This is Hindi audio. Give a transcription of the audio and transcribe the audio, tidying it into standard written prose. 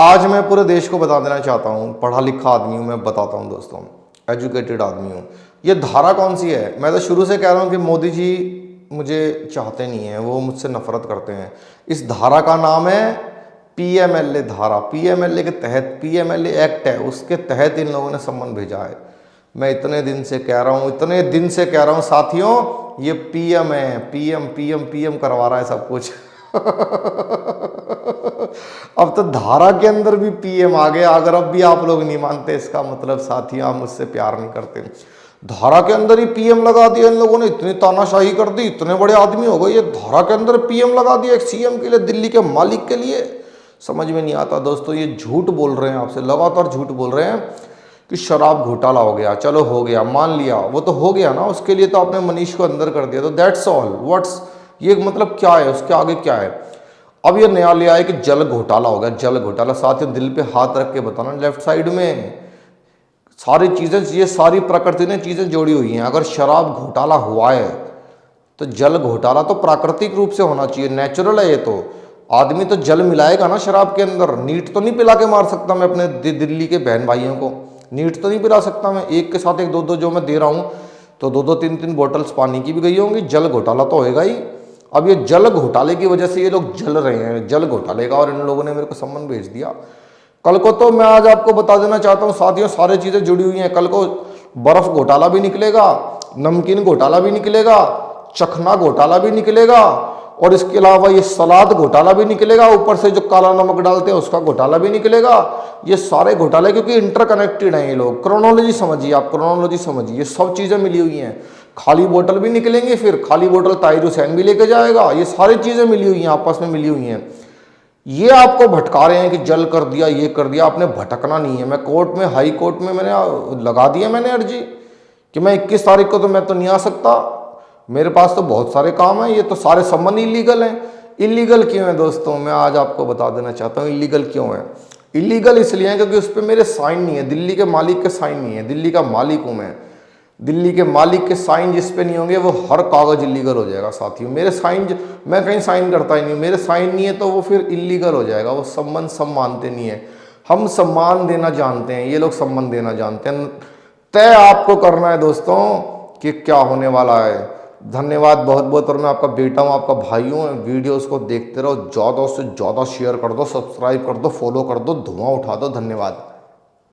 आज मैं पूरे देश को बता देना चाहता हूँ, पढ़ा लिखा आदमी हूँ, मैं बताता हूँ दोस्तों, एजुकेटेड आदमी हूँ। ये धारा कौन सी है? मैं तो शुरू से कह रहा हूँ कि मोदी जी मुझे चाहते नहीं हैं, वो मुझसे नफरत करते हैं। इस धारा का नाम है पीएमएलए धारा। पीएमएलए के तहत, पीएमएलए एक्ट है, उसके तहत इन लोगों ने सम्मन भेजा है। मैं इतने दिन से कह रहा हूँ, इतने दिन से कह रहा हूँ साथियों, ये पीएम है, पीएम पीएम पीएम करवा रहा है सब कुछ। अब तो धारा के अंदर भी पीएम आ गया। अगर अब भी आप लोग नहीं मानते, इसका मतलब साथियों आप मुझसे प्यार नहीं करते। धारा के अंदर ही पीएम लगा दिया इन लोगों ने, इतनी तानाशाही कर दी, इतने बड़े आदमी हो गए, ये धारा के अंदर पीएम लगा दिया एक सीएम के लिए, दिल्ली के मालिक के लिए। समझ में नहीं आता दोस्तों, ये झूठ बोल रहे हैं, आपसे लगातार झूठ बोल रहे हैं कि शराब घोटाला हो गया। चलो हो गया, मान लिया, वो तो हो गया ना, उसके लिए तो आपने मनीष को अंदर कर दिया, तो दैट्स ऑल। व्हाट्स ये मतलब क्या है, उसके आगे क्या है? अब ये नया लिया है कि जल घोटाला हो गया। जल घोटाला साथियों दिल पे हाथ रख के बताना, लेफ्ट साइड में सारी चीजें, ये सारी प्रकृति ने चीजें जोड़ी हुई हैं। अगर शराब घोटाला हुआ है तो जल घोटाला तो प्राकृतिक रूप से होना चाहिए, नेचुरल है ये तो। आदमी तो जल मिलाएगा ना शराब के अंदर। नीट तो नहीं पिला के मार सकता मैं अपने दिल्ली के बहन भाइयों को, नीट तो नहीं पिला सकता मैं। एक के साथ एक दो दो जो मैं दे रहा हूँ, तो दो दो तीन तीन बोतल्स पानी की भी गई होंगी। जल घोटाला तो होएगा ही। अब ये जल घोटाले की वजह से ये लोग जल रहे हैं, जल घोटाले का, और इन लोगों ने मेरे को सम्मन भेज दिया। कल को तो मैं आज आपको बता देना चाहता हूँ साथियों, सारी चीजें जुड़ी हुई हैं। कल को बर्फ घोटाला भी निकलेगा, नमकीन घोटाला भी निकलेगा, चखना घोटाला भी निकलेगा, और इसके अलावा ये सलाद घोटाला भी निकलेगा, ऊपर से जो काला नमक डालते हैं उसका घोटाला भी निकलेगा। ये सारे घोटाले क्योंकि इंटरकनेक्टेड हैं ये लोग। क्रोनोलॉजी समझिए आप, क्रोनोलॉजी समझिए, ये सब चीजें मिली हुई हैं। खाली बोतल भी निकलेंगे, फिर खाली बोतल ताहिर हुसैन भी लेके जाएगा। ये सारी चीजें मिली हुई हैं, आपस में मिली हुई हैं। ये आपको भटका रहे हैं कि जल कर दिया, ये कर दिया। आपने भटकना नहीं है। मैं कोर्ट में, हाई कोर्ट में मैंने लगा दिया, मैंने अर्जी कि मैं 21 तारीख को तो मैं तो नहीं आ सकता, मेरे पास तो बहुत सारे काम हैं। ये तो सारे सम्मन इलीगल हैं। इलीगल क्यों है दोस्तों? मैं आज आपको बता देना चाहता हूँ इलीगल क्यों है। इलीगल इसलिए है क्योंकि उस पर मेरे साइन नहीं है, दिल्ली के मालिक के साइन नहीं है। दिल्ली का मालिक हूँ मैं, दिल्ली के मालिक के साइन जिस पे नहीं होंगे वो हर कागज इलीगल हो जाएगा साथियों। मेरे साइन, मैं कहीं साइन करता ही नहीं, मेरे साइन नहीं है तो वो फिर इलीगल हो जाएगा। वो सम्मान सब मानते नहीं है। हम सम्मान देना जानते हैं, ये लोग सम्मान देना जानते हैं। तय आपको करना है दोस्तों कि क्या होने वाला है। धन्यवाद बहुत बहुत। और मैं आपका बेटा हूँ, आपका भाई हूँ। वीडियोस को देखते रहो, ज़्यादा से ज़्यादा शेयर कर दो, सब्सक्राइब कर दो, फॉलो कर दो, धुआं उठा दो। धन्यवाद।